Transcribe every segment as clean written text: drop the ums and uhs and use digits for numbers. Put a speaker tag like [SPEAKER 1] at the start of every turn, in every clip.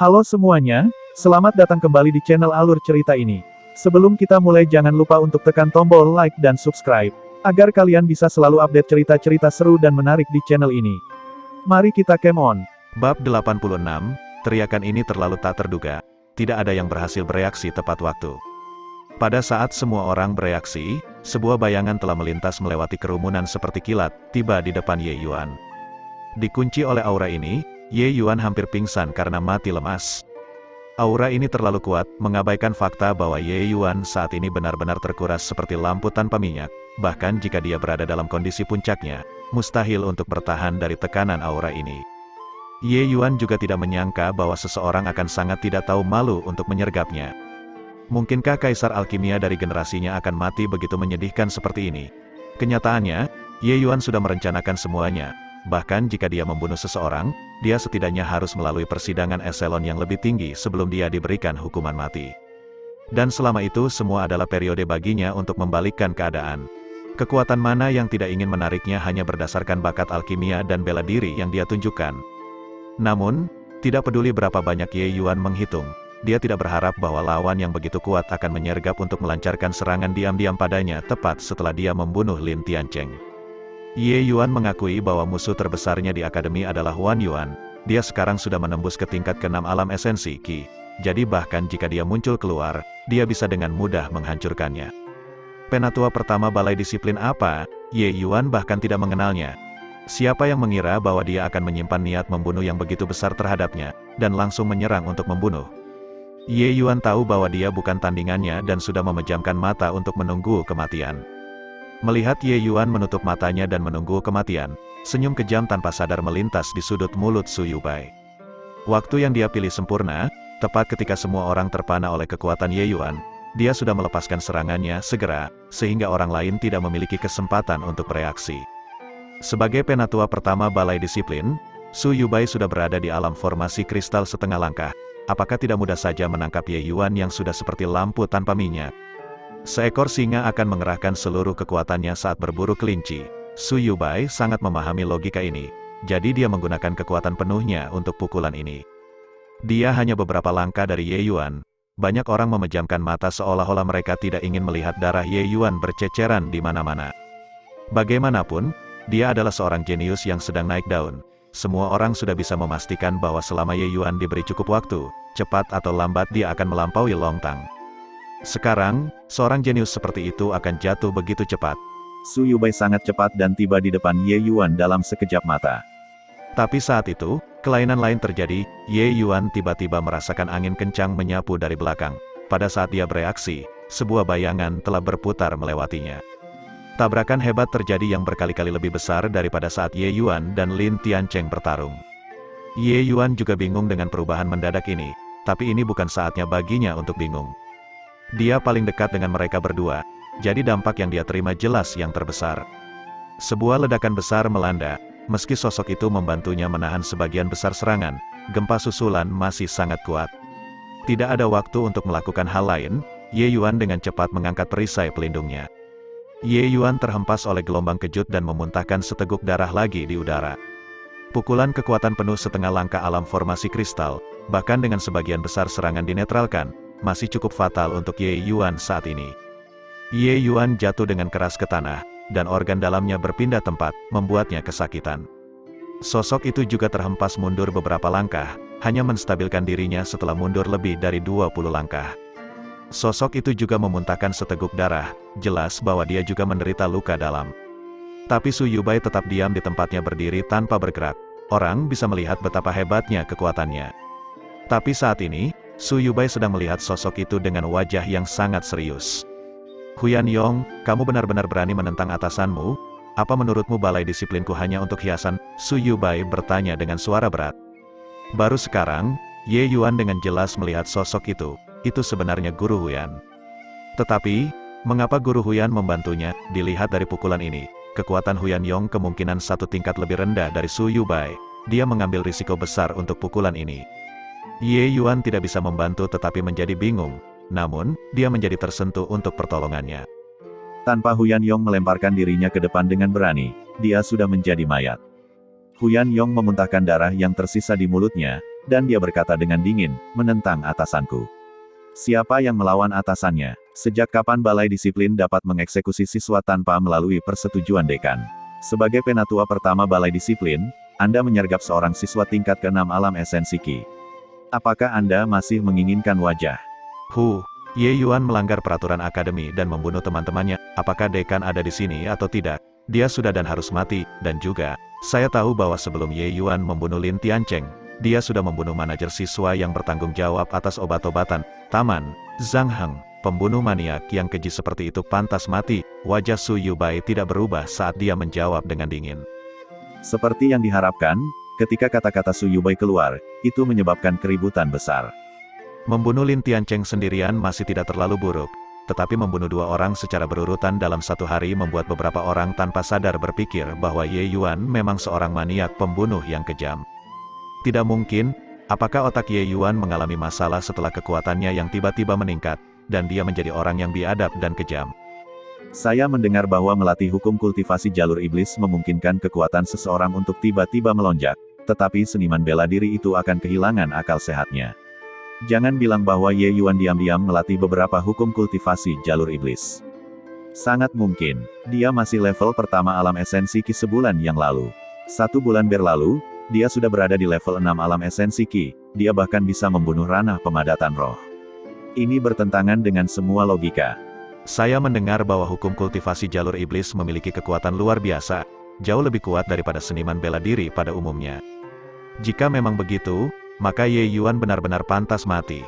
[SPEAKER 1] Halo semuanya, selamat datang kembali di channel Alur Cerita ini. Sebelum kita mulai jangan lupa untuk tekan tombol like dan subscribe, agar kalian bisa selalu update cerita-cerita seru dan menarik di channel ini. Mari kita game on.
[SPEAKER 2] Bab 86, teriakan ini terlalu tak terduga. Tidak ada yang berhasil bereaksi tepat waktu. Pada saat semua orang bereaksi, sebuah bayangan telah melintas melewati kerumunan seperti kilat, tiba di depan Ye Yuan. Dikunci oleh aura ini, Ye Yuan hampir pingsan karena mati lemas. Aura ini terlalu kuat, mengabaikan fakta bahwa Ye Yuan saat ini benar-benar terkuras seperti lampu tanpa minyak. Bahkan jika dia berada dalam kondisi puncaknya, mustahil untuk bertahan dari tekanan aura ini. Ye Yuan juga tidak menyangka bahwa seseorang akan sangat tidak tahu malu untuk menyergapnya. Mungkinkah kaisar alkimia dari generasinya akan mati begitu menyedihkan seperti ini? Kenyataannya, Ye Yuan sudah merencanakan semuanya. Bahkan jika dia membunuh seseorang, dia setidaknya harus melalui persidangan eselon yang lebih tinggi sebelum dia diberikan hukuman mati. Dan selama itu semua adalah periode baginya untuk membalikkan keadaan. Kekuatan mana yang tidak ingin menariknya hanya berdasarkan bakat alkimia dan bela diri yang dia tunjukkan. Namun, tidak peduli berapa banyak Ye Yuan menghitung, dia tidak berharap bahwa lawan yang begitu kuat akan menyergap untuk melancarkan serangan diam-diam padanya tepat setelah dia membunuh Lin Tiancheng. Ye Yuan mengakui bahwa musuh terbesarnya di akademi adalah Huan Yuan. Dia sekarang sudah menembus ke tingkat ke-6 alam esensi Qi. Jadi bahkan jika dia muncul keluar, dia bisa dengan mudah menghancurkannya. Penatua pertama balai disiplin apa? Ye Yuan bahkan tidak mengenalnya. Siapa yang mengira bahwa dia akan menyimpan niat membunuh yang begitu besar terhadapnya, dan langsung menyerang untuk membunuh? Ye Yuan tahu bahwa dia bukan tandingannya dan sudah memejamkan mata untuk menunggu kematian. Melihat Ye Yuan menutup matanya dan menunggu kematian, senyum kejam tanpa sadar melintas di sudut mulut Su Yubai. Waktu yang dia pilih sempurna, tepat ketika semua orang terpana oleh kekuatan Ye Yuan, dia sudah melepaskan serangannya segera, sehingga orang lain tidak memiliki kesempatan untuk bereaksi. Sebagai penatua pertama balai disiplin, Su Yubai sudah berada di alam formasi kristal setengah langkah. Apakah tidak mudah saja menangkap Ye Yuan yang sudah seperti lampu tanpa minyak? Seekor singa akan mengerahkan seluruh kekuatannya saat berburu kelinci. Su Yubai sangat memahami logika ini, jadi dia menggunakan kekuatan penuhnya untuk pukulan ini. Dia hanya beberapa langkah dari Ye Yuan. Banyak orang memejamkan mata seolah-olah mereka tidak ingin melihat darah Ye Yuan berceceran di mana-mana. Bagaimanapun, dia adalah seorang jenius yang sedang naik daun. Semua orang sudah bisa memastikan bahwa selama Ye Yuan diberi cukup waktu, cepat atau lambat dia akan melampaui Long Tang. Sekarang, seorang jenius seperti itu akan jatuh begitu cepat.
[SPEAKER 1] Su Yubai sangat cepat dan tiba di depan Ye Yuan dalam sekejap mata.
[SPEAKER 2] Tapi saat itu, kelainan lain terjadi. Ye Yuan tiba-tiba merasakan angin kencang menyapu dari belakang. Pada saat dia bereaksi, sebuah bayangan telah berputar melewatinya. Tabrakan hebat terjadi yang berkali-kali lebih besar daripada saat Ye Yuan dan Lin Tiancheng bertarung. Ye Yuan juga bingung dengan perubahan mendadak ini, tapi ini bukan saatnya baginya untuk bingung. Dia paling dekat dengan mereka berdua, jadi dampak yang dia terima jelas yang terbesar. Sebuah ledakan besar melanda, meski sosok itu membantunya menahan sebagian besar serangan, gempa susulan masih sangat kuat. Tidak ada waktu untuk melakukan hal lain, Ye Yuan dengan cepat mengangkat perisai pelindungnya. Ye Yuan terhempas oleh gelombang kejut dan memuntahkan seteguk darah lagi di udara. Pukulan kekuatan penuh setengah langkah alam formasi kristal, bahkan dengan sebagian besar serangan dinetralkan, masih cukup fatal untuk Ye Yuan saat ini. Ye Yuan jatuh dengan keras ke tanah, dan organ dalamnya berpindah tempat, membuatnya kesakitan. Sosok itu juga terhempas mundur beberapa langkah, hanya menstabilkan dirinya setelah mundur lebih dari 20 langkah. Sosok itu juga memuntahkan seteguk darah, jelas bahwa dia juga menderita luka dalam. Tapi Su Yubai tetap diam di tempatnya berdiri tanpa bergerak. Orang bisa melihat betapa hebatnya kekuatannya. Tapi saat ini, Su Yubai sedang melihat sosok itu dengan wajah yang sangat serius. Huyan Yong, kamu benar-benar berani menentang atasanmu? Apa menurutmu balai disiplinku hanya untuk hiasan? Su Yubai bertanya dengan suara berat. Baru sekarang, Ye Yuan dengan jelas melihat sosok itu sebenarnya Guru Huyan. Tetapi, mengapa Guru Huyan membantunya? Dilihat dari pukulan ini, kekuatan Huyan Yong kemungkinan satu tingkat lebih rendah dari Su Yubai. Dia mengambil risiko besar untuk pukulan ini. Ye Yuan tidak bisa membantu tetapi menjadi bingung, namun, dia menjadi tersentuh untuk pertolongannya.
[SPEAKER 1] Tanpa Huyan Yong melemparkan dirinya ke depan dengan berani, dia sudah menjadi mayat. Huyan Yong memuntahkan darah yang tersisa di mulutnya, Dan dia berkata dengan dingin, menentang atasanku. Siapa yang melawan atasannya? Sejak kapan balai disiplin dapat mengeksekusi siswa tanpa melalui persetujuan dekan? Sebagai penatua pertama balai disiplin, Anda menyergap seorang siswa tingkat ke-6 alam esensi Qi. Apakah Anda masih menginginkan wajah?
[SPEAKER 2] Ye Yuan melanggar peraturan akademi dan membunuh teman-temannya. Apakah dekan ada di sini atau tidak? Dia sudah dan harus mati, dan juga, saya tahu bahwa sebelum Ye Yuan membunuh Lin Tiancheng, dia sudah membunuh manajer siswa yang bertanggung jawab atas obat-obatan, Taman, Zhang Heng. Pembunuh maniak yang keji seperti itu pantas mati. Wajah Su Yubai tidak berubah saat dia menjawab dengan dingin.
[SPEAKER 1] Seperti yang diharapkan, ketika kata-kata Su Yubai keluar, itu menyebabkan keributan besar.
[SPEAKER 2] Membunuh Lin Tiancheng sendirian masih tidak terlalu buruk, tetapi membunuh 2 orang secara berurutan dalam satu hari membuat beberapa orang tanpa sadar berpikir bahwa Ye Yuan memang seorang maniak pembunuh yang kejam. Tidak mungkin, apakah otak Ye Yuan mengalami masalah setelah kekuatannya yang tiba-tiba meningkat, dan dia menjadi orang yang biadab dan kejam?
[SPEAKER 1] Saya mendengar bahwa melatih hukum kultivasi jalur iblis memungkinkan kekuatan seseorang untuk tiba-tiba melonjak, tetapi seniman bela diri itu akan kehilangan akal sehatnya. Jangan bilang bahwa Ye Yuan diam-diam melatih beberapa hukum kultivasi jalur iblis. Sangat mungkin, dia masih level pertama alam esensi Qi sebulan yang lalu. 1 bulan berlalu, dia sudah berada di level 6 alam esensi Qi, dia bahkan bisa membunuh ranah pemadatan roh. Ini bertentangan dengan semua logika.
[SPEAKER 2] Saya mendengar bahwa hukum kultivasi jalur iblis memiliki kekuatan luar biasa, jauh lebih kuat daripada seniman bela diri pada umumnya. Jika memang begitu, maka Ye Yuan benar-benar pantas mati.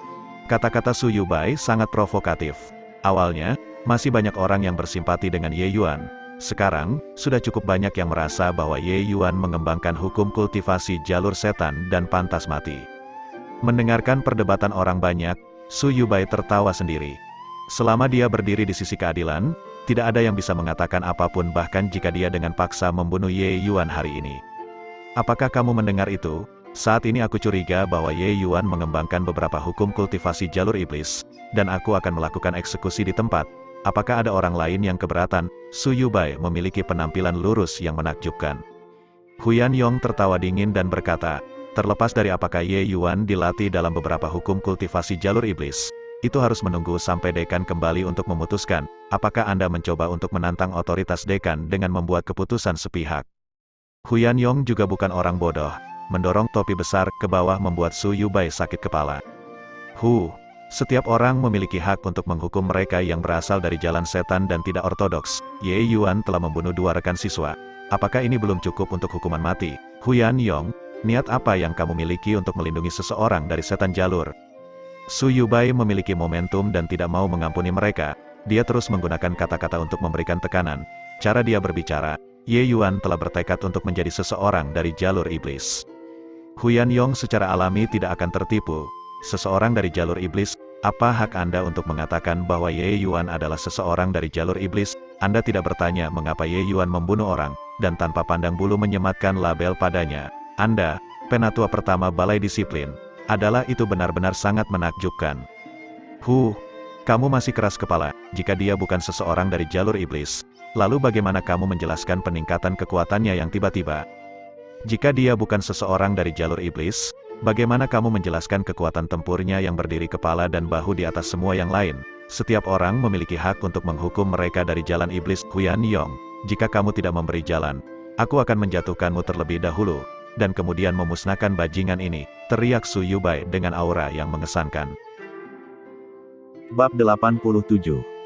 [SPEAKER 2] Kata-kata Su Yubai sangat provokatif. Awalnya, masih banyak orang yang bersimpati dengan Ye Yuan. Sekarang, sudah cukup banyak yang merasa bahwa Ye Yuan mengembangkan hukum kultivasi jalur setan dan pantas mati. Mendengarkan perdebatan orang banyak, Su Yubai tertawa sendiri. Selama dia berdiri di sisi keadilan, tidak ada yang bisa mengatakan apapun bahkan jika dia dengan paksa membunuh Ye Yuan hari ini. Apakah kamu mendengar itu? Saat ini aku curiga bahwa Ye Yuan mengembangkan beberapa hukum kultivasi jalur iblis, dan aku akan melakukan eksekusi di tempat. Apakah ada orang lain yang keberatan? Su Yubai memiliki penampilan lurus yang menakjubkan. Huyan Yong tertawa dingin dan berkata, terlepas dari apakah Ye Yuan dilatih dalam beberapa hukum kultivasi jalur iblis, itu harus menunggu sampai dekan kembali untuk memutuskan. Apakah Anda mencoba untuk menantang otoritas dekan dengan membuat keputusan sepihak? Huyan Yong juga bukan orang bodoh. Mendorong topi besar ke bawah membuat Su Yubai sakit kepala. Setiap orang memiliki hak untuk menghukum mereka yang berasal dari jalan setan dan tidak ortodoks. Ye Yuan telah membunuh 2 rekan siswa. Apakah ini belum cukup untuk hukuman mati? Huyan Yong, niat apa yang kamu miliki untuk melindungi seseorang dari setan jalur? Su Yubai memiliki momentum dan tidak mau mengampuni mereka. Dia terus menggunakan kata-kata untuk memberikan tekanan. Cara dia berbicara, Ye Yuan telah bertekad untuk menjadi seseorang dari jalur iblis. Huyan Yong secara alami tidak akan tertipu. Seseorang dari jalur iblis, apa hak Anda untuk mengatakan bahwa Ye Yuan adalah seseorang dari jalur iblis? Anda tidak bertanya mengapa Ye Yuan membunuh orang, dan tanpa pandang bulu menyematkan label padanya. Anda, penatua pertama balai disiplin, adalah itu benar-benar sangat menakjubkan. Kamu masih keras kepala. Jika dia bukan seseorang dari jalur iblis, lalu bagaimana kamu menjelaskan peningkatan kekuatannya yang tiba-tiba? Jika dia bukan seseorang dari jalur iblis, bagaimana kamu menjelaskan kekuatan tempurnya yang berdiri kepala dan bahu di atas semua yang lain? Setiap orang memiliki hak untuk menghukum mereka dari jalan iblis. Huyan Yong, jika kamu tidak memberi jalan, aku akan menjatuhkanmu terlebih dahulu, dan kemudian memusnahkan bajingan ini, teriak Su Yubai dengan aura yang mengesankan.
[SPEAKER 1] Bab 87.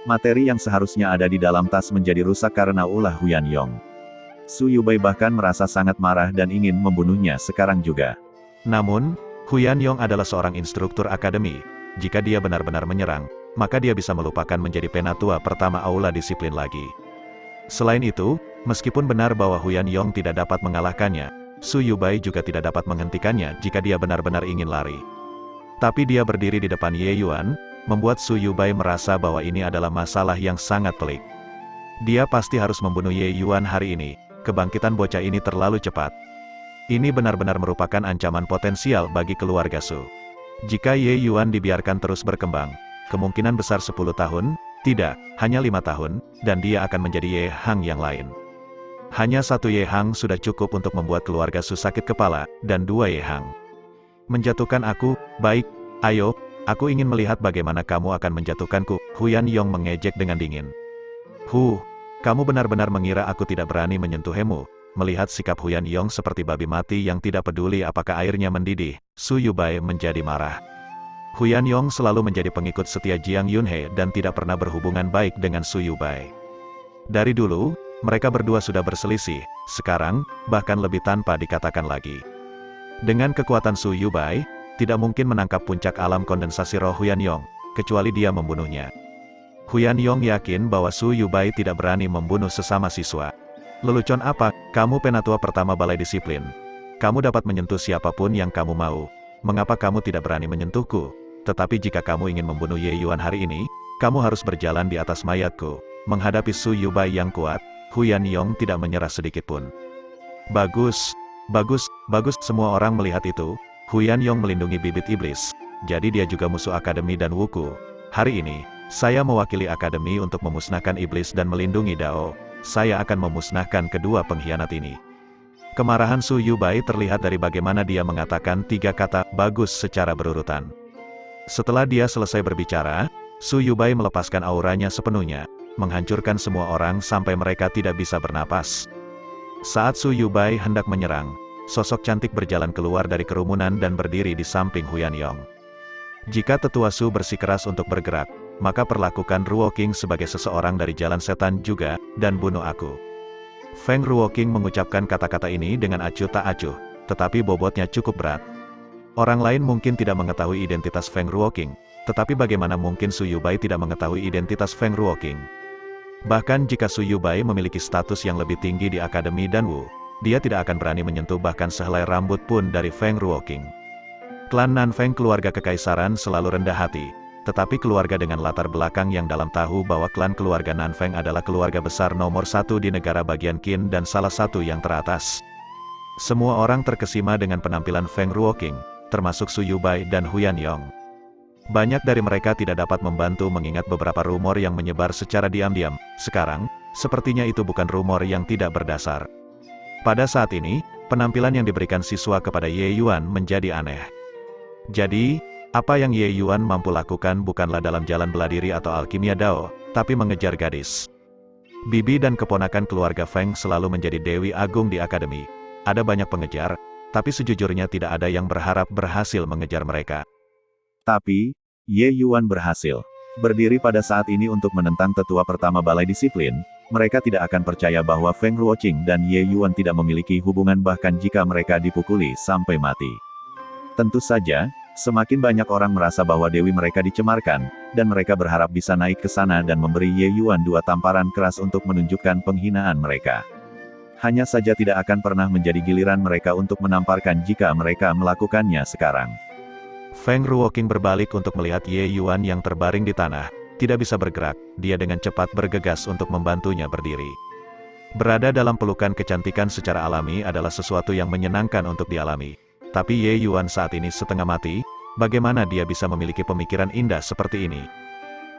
[SPEAKER 1] Materi yang seharusnya ada di dalam tas menjadi rusak karena ulah Huyan Yong. Su Yubai bahkan merasa sangat marah dan ingin membunuhnya sekarang juga.
[SPEAKER 2] Namun, Huyan Yong adalah seorang instruktur akademi. Jika dia benar-benar menyerang, maka dia bisa melupakan menjadi penatua pertama aula disiplin lagi. Selain itu, meskipun benar bahwa Huyan Yong tidak dapat mengalahkannya, Su Yubai juga tidak dapat menghentikannya jika dia benar-benar ingin lari. Tapi dia berdiri di depan Ye Yuan, membuat Su Yubai merasa bahwa ini adalah masalah yang sangat pelik. Dia pasti harus membunuh Ye Yuan hari ini. Kebangkitan bocah ini terlalu cepat. Ini benar-benar merupakan ancaman potensial bagi keluarga Su. Jika Ye Yuan dibiarkan terus berkembang, kemungkinan besar 10 tahun, tidak, hanya 5 tahun, dan dia akan menjadi Ye Hang yang lain. Hanya 1 Ye Hang sudah cukup untuk membuat keluarga Su sakit kepala, dan 2 Ye Hang. Menjatuhkan aku? Baik, ayo, aku ingin melihat bagaimana kamu akan menjatuhkanku, Huyan Yong mengejek dengan dingin. Kamu benar-benar mengira aku tidak berani menyentuhmu? Melihat sikap Huyan Yong seperti babi mati yang tidak peduli apakah airnya mendidih, Su Yubai menjadi marah. Huyan Yong selalu menjadi pengikut setia Jiang Yunhe dan tidak pernah berhubungan baik dengan Su Yubai. Dari dulu, mereka berdua sudah berselisih, sekarang, bahkan lebih tanpa dikatakan lagi. Dengan kekuatan Su Yubai, tidak mungkin menangkap puncak alam kondensasi roh Huyan Yong, kecuali dia membunuhnya. Huyan Yong yakin bahwa Su Yubai tidak berani membunuh sesama siswa. Lelucon apa, kamu penatua pertama balai disiplin. Kamu dapat menyentuh siapapun yang kamu mau. Mengapa kamu tidak berani menyentuhku? Tetapi jika kamu ingin membunuh Ye Yuan hari ini, kamu harus berjalan di atas mayatku. Menghadapi Su Yubai yang kuat, Huyan Yong tidak menyerah sedikitpun. Bagus, semua orang melihat itu. Huyan Yong melindungi bibit iblis, jadi dia juga musuh akademi dan wuku. Hari ini, saya mewakili akademi untuk memusnahkan iblis dan melindungi Dao. Saya akan memusnahkan kedua pengkhianat ini. Kemarahan Su Yubai terlihat dari bagaimana dia mengatakan 3 kata bagus secara berurutan. Setelah dia selesai berbicara, Su Yubai melepaskan auranya sepenuhnya, menghancurkan semua orang sampai mereka tidak bisa bernapas. Saat Su Yubai hendak menyerang, sosok cantik berjalan keluar dari kerumunan dan berdiri di samping Huyan Yong. Jika tetua Su bersikeras untuk bergerak, maka perlakukan Ruoking sebagai seseorang dari jalan setan juga, dan bunuh aku. Feng Ruoking mengucapkan kata-kata ini dengan acuh tak acuh, tetapi bobotnya cukup berat. Orang lain mungkin tidak mengetahui identitas Feng Ruoking, tetapi bagaimana mungkin Su Yubai tidak mengetahui identitas Feng Ruoking? Bahkan jika Su Yubai memiliki status yang lebih tinggi di Akademi Danwu, dia tidak akan berani menyentuh bahkan sehelai rambut pun dari Feng Ruoking. Klan Nanfeng keluarga kekaisaran selalu rendah hati, tetapi keluarga dengan latar belakang yang dalam tahu bahwa klan keluarga Nanfeng adalah keluarga besar nomor 1 di negara bagian Qin dan salah satu yang teratas. Semua orang terkesima dengan penampilan Feng Ruoking, termasuk Su Yubai dan Huyan Yong. Banyak dari mereka tidak dapat membantu mengingat beberapa rumor yang menyebar secara diam-diam. Sekarang, sepertinya itu bukan rumor yang tidak berdasar. Pada saat ini, penampilan yang diberikan siswa kepada Ye Yuan menjadi aneh. Jadi, apa yang Ye Yuan mampu lakukan bukanlah dalam jalan bela diri atau alkimia Dao, tapi mengejar gadis. Bibi dan keponakan keluarga Feng selalu menjadi Dewi Agung di Akademi. Ada banyak pengejar, tapi sejujurnya tidak ada yang berharap berhasil mengejar mereka.
[SPEAKER 1] Tapi, Ye Yuan berhasil berdiri pada saat ini untuk menentang tetua pertama balai disiplin. Mereka tidak akan percaya bahwa Feng Ruoqing dan Ye Yuan tidak memiliki hubungan bahkan jika mereka dipukuli sampai mati. Tentu saja, semakin banyak orang merasa bahwa dewi mereka dicemarkan, dan mereka berharap bisa naik ke sana dan memberi Ye Yuan 2 tamparan keras untuk menunjukkan penghinaan mereka. Hanya saja tidak akan pernah menjadi giliran mereka untuk menamparkan jika mereka melakukannya sekarang.
[SPEAKER 2] Feng Ruoqing berbalik untuk melihat Ye Yuan yang terbaring di tanah, tidak bisa bergerak. Dia dengan cepat bergegas untuk membantunya berdiri. Berada dalam pelukan kecantikan secara alami adalah sesuatu yang menyenangkan untuk dialami. Tapi Ye Yuan saat ini setengah mati, bagaimana dia bisa memiliki pemikiran indah seperti ini?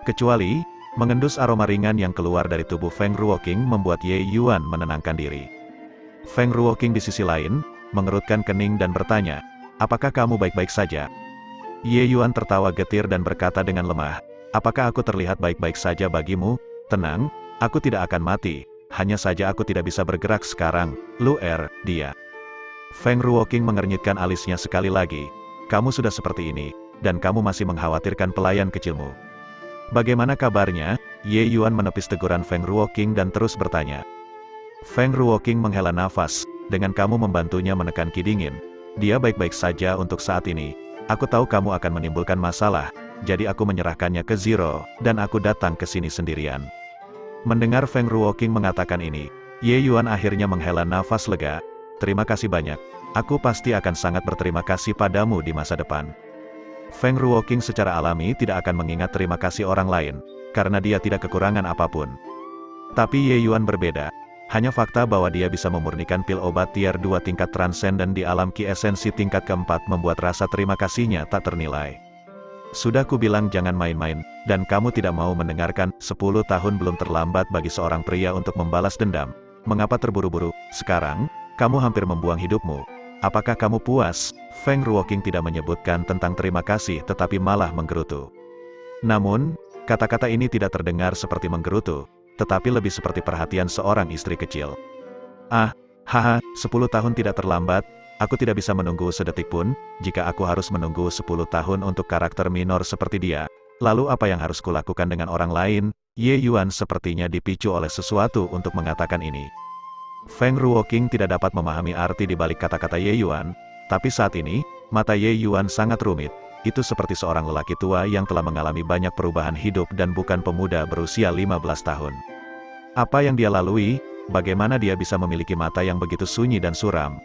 [SPEAKER 2] Kecuali, mengendus aroma ringan yang keluar dari tubuh Feng Ruoqing membuat Ye Yuan menenangkan diri. Feng Ruoqing di sisi lain, mengerutkan kening dan bertanya, apakah kamu baik-baik saja? Ye Yuan tertawa getir dan berkata dengan lemah, apakah aku terlihat baik-baik saja bagimu? Tenang, aku tidak akan mati, hanya saja aku tidak bisa bergerak sekarang, Luer, dia. Feng Ruoqing mengernyitkan alisnya sekali lagi, kamu sudah seperti ini, dan kamu masih mengkhawatirkan pelayan kecilmu. Bagaimana kabarnya? Ye Yuan menepis teguran Feng Ruoqing dan terus bertanya. Feng Ruoqing menghela nafas, dengan kamu membantunya menekan Ki Dingin. Dia baik-baik saja untuk saat ini. Aku tahu kamu akan menimbulkan masalah, jadi aku menyerahkannya ke Zero, dan aku datang ke sini sendirian. Mendengar Feng Ruoqing mengatakan ini, Ye Yuan akhirnya menghela nafas lega. Terima kasih banyak, aku pasti akan sangat berterima kasih padamu di masa depan. Feng Ruoqing secara alami tidak akan mengingat terima kasih orang lain, karena dia tidak kekurangan apapun. Tapi Ye Yuan berbeda. Hanya fakta bahwa dia bisa memurnikan pil obat tier 2 tingkat transenden di alam ki esensi tingkat keempat membuat rasa terima kasihnya tak ternilai. Sudah kubilang jangan main-main, dan kamu tidak mau mendengarkan, 10 tahun belum terlambat bagi seorang pria untuk membalas dendam. Mengapa terburu-buru? Sekarang, kamu hampir membuang hidupmu. apakah kamu puas? Feng Ruoqing tidak menyebutkan tentang terima kasih tetapi malah menggerutu. Namun, kata-kata ini tidak terdengar seperti menggerutu, tetapi lebih seperti perhatian seorang istri kecil. Ah, haha, 10 tahun tidak terlambat, aku tidak bisa menunggu sedetik pun, jika aku harus menunggu 10 tahun untuk karakter minor seperti dia. Lalu apa yang harus kulakukan dengan orang lain? Ye Yuan sepertinya dipicu oleh sesuatu untuk mengatakan ini. Feng Ruoqing tidak dapat memahami arti di balik kata-kata Ye Yuan, tapi saat ini, mata Ye Yuan sangat rumit. Itu seperti seorang lelaki tua yang telah mengalami banyak perubahan hidup dan bukan pemuda berusia 15 tahun. Apa yang dia lalui? Bagaimana dia bisa memiliki mata yang begitu sunyi dan suram?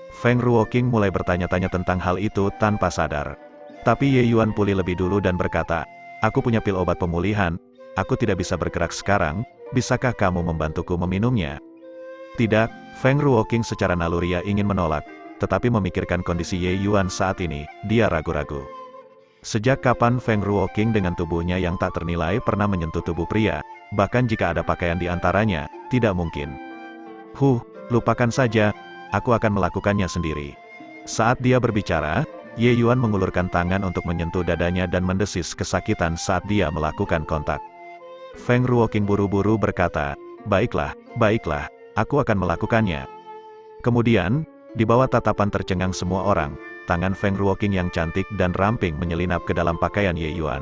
[SPEAKER 2] Feng Ruoqing mulai bertanya-tanya tentang hal itu tanpa sadar. Tapi Ye Yuan pulih lebih dulu dan berkata, aku punya pil obat pemulihan, aku tidak bisa bergerak sekarang, bisakah kamu membantuku meminumnya? Tidak, Feng Ruoqing secara naluriah ingin menolak, tetapi memikirkan kondisi Ye Yuan saat ini, dia ragu-ragu. Sejak kapan Feng Ruoqing dengan tubuhnya yang tak ternilai pernah menyentuh tubuh pria, bahkan jika ada pakaian di antaranya, tidak mungkin. Lupakan saja, aku akan melakukannya sendiri. Saat dia berbicara, Ye Yuan mengulurkan tangan untuk menyentuh dadanya dan mendesis kesakitan saat dia melakukan kontak. Feng Ruoqing buru-buru berkata, baiklah, aku akan melakukannya. Kemudian, di bawah tatapan tercengang semua orang, tangan Feng Ruoqing yang cantik dan ramping menyelinap ke dalam pakaian Ye Yuan.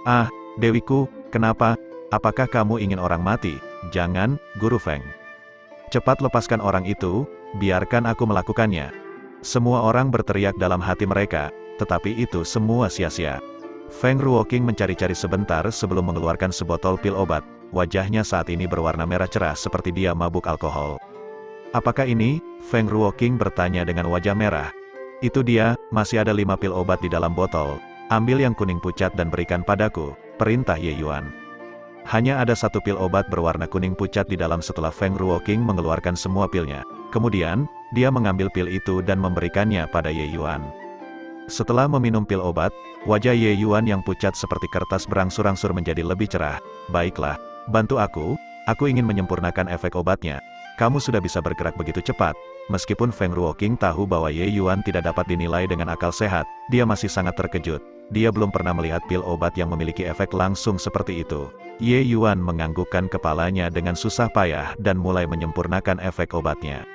[SPEAKER 2] Ah, dewiku, kenapa? Apakah kamu ingin orang mati? Jangan, Guru Feng. Cepat lepaskan orang itu, biarkan aku melakukannya. Semua orang berteriak dalam hati mereka, tetapi itu semua sia-sia. Feng Ruoqing mencari-cari sebentar sebelum mengeluarkan sebotol pil obat, wajahnya saat ini berwarna merah cerah seperti dia mabuk alkohol. Apakah ini? Feng Ruoqing bertanya dengan wajah merah. Itu dia, masih ada 5 pil obat di dalam botol, ambil yang kuning pucat dan berikan padaku, perintah Ye Yuan. Hanya ada 1 pil obat berwarna kuning pucat di dalam setelah Feng Ruoqing mengeluarkan semua pilnya. Kemudian, dia mengambil pil itu dan memberikannya pada Ye Yuan. Setelah meminum pil obat, wajah Ye Yuan yang pucat seperti kertas berangsur-angsur menjadi lebih cerah. Baiklah, bantu aku ingin menyempurnakan efek obatnya. Kamu sudah bisa bergerak begitu cepat. Meskipun Feng Ruoqing tahu bahwa Ye Yuan tidak dapat dinilai dengan akal sehat, dia masih sangat terkejut. Dia belum pernah melihat pil obat yang memiliki efek langsung seperti itu. Ye Yuan menganggukkan kepalanya dengan susah payah dan mulai menyempurnakan efek obatnya.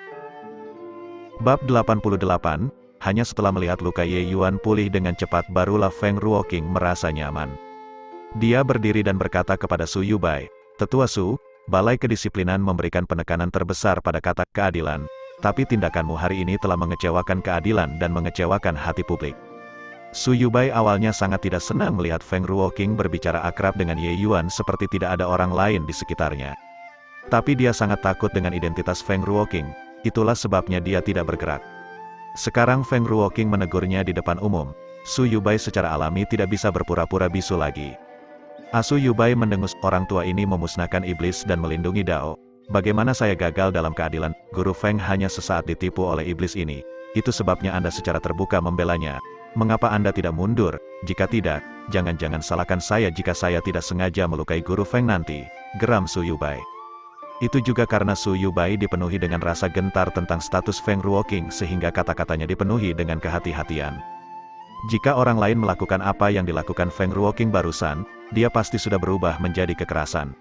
[SPEAKER 2] Bab 88, hanya setelah melihat luka Ye Yuan pulih dengan cepat barulah Feng Ruoqing merasa nyaman. Dia berdiri dan berkata kepada Su Yubai, Tetua Su, Balai Kedisiplinan memberikan penekanan terbesar pada kata keadilan, tapi tindakanmu hari ini telah mengecewakan keadilan dan mengecewakan hati publik. Su Yubai awalnya sangat tidak senang melihat Feng Ruoqing berbicara akrab dengan Ye Yuan seperti tidak ada orang lain di sekitarnya. Tapi dia sangat takut dengan identitas Feng Ruoqing. Itulah sebabnya dia tidak bergerak. Sekarang Feng Ruoqing menegurnya di depan umum. Su Yubai secara alami tidak bisa berpura-pura bisu lagi. Su Yubai mendengus, orang tua ini memusnahkan iblis dan melindungi Dao. Bagaimana saya gagal dalam keadilan? Guru Feng hanya sesaat ditipu oleh iblis ini. Itu sebabnya Anda secara terbuka membelanya. Mengapa Anda tidak mundur? Jika tidak, jangan-jangan salahkan saya jika saya tidak sengaja melukai Guru Feng nanti. Geram Su Yubai. Itu juga karena Su Yubai dipenuhi dengan rasa gentar tentang status Feng Ruoqing sehingga kata-katanya dipenuhi dengan kehati-hatian. Jika orang lain melakukan apa yang dilakukan Feng Ruoqing barusan, dia pasti sudah berubah menjadi kekerasan.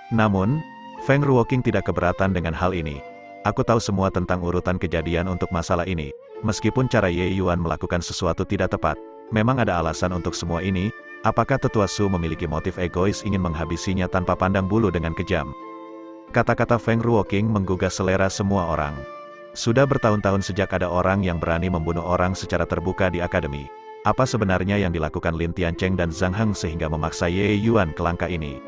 [SPEAKER 2] Namun, Feng Ruoqing tidak keberatan dengan hal ini. Aku tahu semua tentang urutan kejadian untuk masalah ini. Meskipun cara Ye Yuan melakukan sesuatu tidak tepat, memang ada alasan untuk semua ini. Apakah Tetua Su memiliki motif egois ingin menghabisinya tanpa pandang bulu dengan kejam? Kata-kata Feng Ruoqing menggugah selera semua orang. Sudah bertahun-tahun sejak ada orang yang berani membunuh orang secara terbuka di akademi. Apa sebenarnya yang dilakukan Lin Tiancheng dan Zhang Heng sehingga memaksa Ye Yuan ke langkah ini?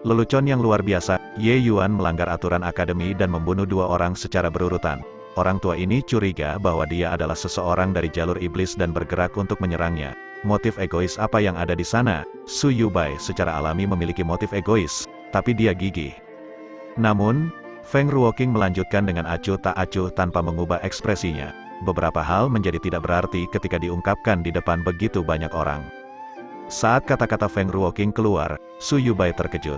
[SPEAKER 2] Lelucon yang luar biasa, Ye Yuan melanggar aturan akademi dan membunuh 2 orang secara berurutan. Orang tua ini curiga bahwa dia adalah seseorang dari jalur iblis dan bergerak untuk menyerangnya. Motif egois apa yang ada di sana? Su Yubai secara alami memiliki motif egois, tapi dia gigih. Namun, Feng Ruoqing melanjutkan dengan acuh tak acuh tanpa mengubah ekspresinya. Beberapa hal menjadi tidak berarti ketika diungkapkan di depan begitu banyak orang. Saat kata-kata Feng Ruoqing keluar, Su Yubai terkejut.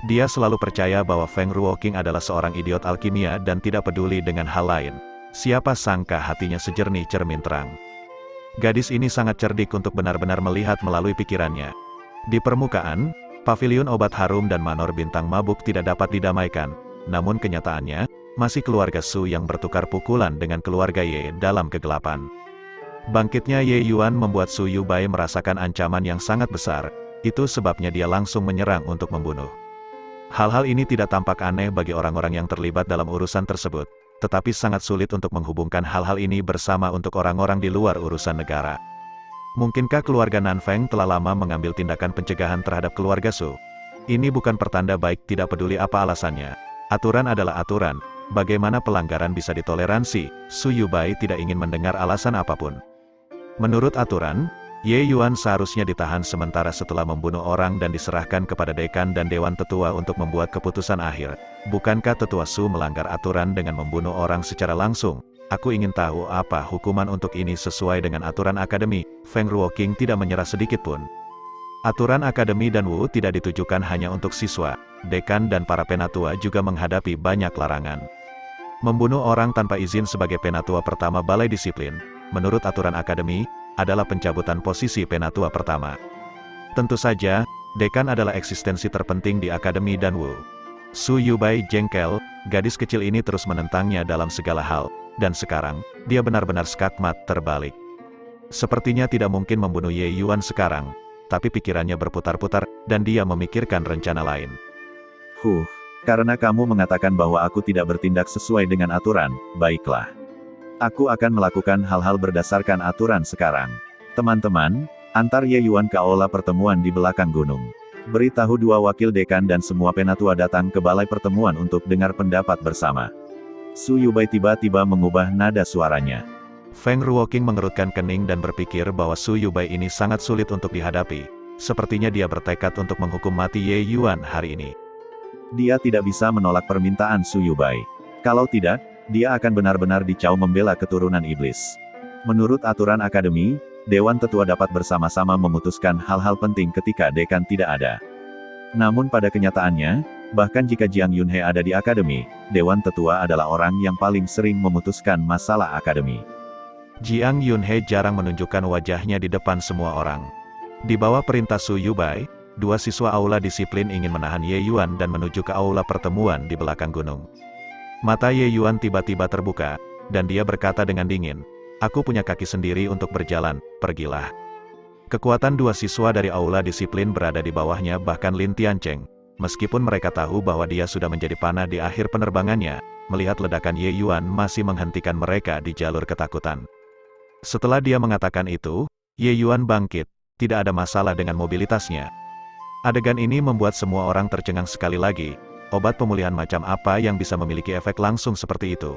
[SPEAKER 2] Dia selalu percaya bahwa Feng Ruoqing adalah seorang idiot alkimia dan tidak peduli dengan hal lain. Siapa sangka hatinya sejernih cermin terang. Gadis ini sangat cerdik untuk benar-benar melihat melalui pikirannya. Di permukaan, paviliun obat harum dan manor bintang mabuk tidak dapat didamaikan, namun kenyataannya, masih keluarga Su yang bertukar pukulan dengan keluarga Ye dalam kegelapan. Bangkitnya Ye Yuan membuat Su Yubai merasakan ancaman yang sangat besar, itu sebabnya dia langsung menyerang untuk membunuh. Hal-hal ini tidak tampak aneh bagi orang-orang yang terlibat dalam urusan tersebut, tetapi sangat sulit untuk menghubungkan hal-hal ini bersama untuk orang-orang di luar urusan negara. Mungkinkah keluarga Nanfeng telah lama mengambil tindakan pencegahan terhadap keluarga Su? Ini bukan pertanda baik, tidak peduli apa alasannya. Aturan adalah aturan, bagaimana pelanggaran bisa ditoleransi? Su Yubai tidak ingin mendengar alasan apapun. Menurut aturan, Ye Yuan seharusnya ditahan sementara setelah membunuh orang dan diserahkan kepada dekan dan dewan tetua untuk membuat keputusan akhir. Bukankah tetua Su melanggar aturan dengan membunuh orang secara langsung? Aku ingin tahu apa hukuman untuk ini sesuai dengan aturan akademi. Feng Ruoqing tidak menyerah sedikit pun. Aturan akademi dan Wu tidak ditujukan hanya untuk siswa, dekan dan para penatua juga menghadapi banyak larangan. Membunuh orang tanpa izin sebagai penatua pertama balai disiplin, menurut aturan akademi, adalah pencabutan posisi penatua pertama. Tentu saja, dekan adalah eksistensi terpenting di akademi dan Wu. Su Yubai jengkel, gadis kecil ini terus menentangnya dalam segala hal, dan sekarang, dia benar-benar skakmat terbalik. Sepertinya tidak mungkin membunuh Ye Yuan sekarang, tapi pikirannya berputar-putar, dan dia memikirkan rencana lain.
[SPEAKER 1] Karena kamu mengatakan bahwa aku tidak bertindak sesuai dengan aturan, baiklah. Aku akan melakukan hal-hal berdasarkan aturan sekarang. Teman-teman, antar Ye Yuan ke aula pertemuan di belakang gunung. Beritahu dua wakil dekan dan semua penatua datang ke balai pertemuan untuk dengar pendapat bersama. Su Yubai tiba-tiba mengubah nada suaranya.
[SPEAKER 2] Feng Ruoqing mengerutkan kening dan berpikir bahwa Su Yubai ini sangat sulit untuk dihadapi. Sepertinya dia bertekad untuk menghukum mati Ye Yuan hari ini.
[SPEAKER 1] Dia tidak bisa menolak permintaan Su Yubai. Kalau tidak, dia akan benar-benar dicau membela keturunan iblis. Menurut aturan akademi, Dewan Tetua dapat bersama-sama memutuskan hal-hal penting ketika dekan tidak ada. Namun pada kenyataannya, bahkan jika Jiang Yunhe ada di akademi, Dewan Tetua adalah orang yang paling sering memutuskan masalah akademi.
[SPEAKER 2] Jiang Yunhe jarang menunjukkan wajahnya di depan semua orang. Di bawah perintah Su Yubai, dua siswa aula disiplin ingin menahan Ye Yuan dan menuju ke aula pertemuan di belakang gunung. Mata Ye Yuan tiba-tiba terbuka, dan dia berkata dengan dingin, "Aku punya kaki sendiri untuk berjalan, pergilah." Kekuatan dua siswa dari aula disiplin berada di bawahnya, bahkan Lin Tiancheng. Meskipun mereka tahu bahwa dia sudah menjadi panah di akhir penerbangannya, melihat ledakan Ye Yuan masih menghentikan mereka di jalur ketakutan. Setelah dia mengatakan itu, Ye Yuan bangkit, tidak ada masalah dengan mobilitasnya. Adegan ini membuat semua orang tercengang sekali lagi. Obat pemulihan macam apa yang bisa memiliki efek langsung seperti itu?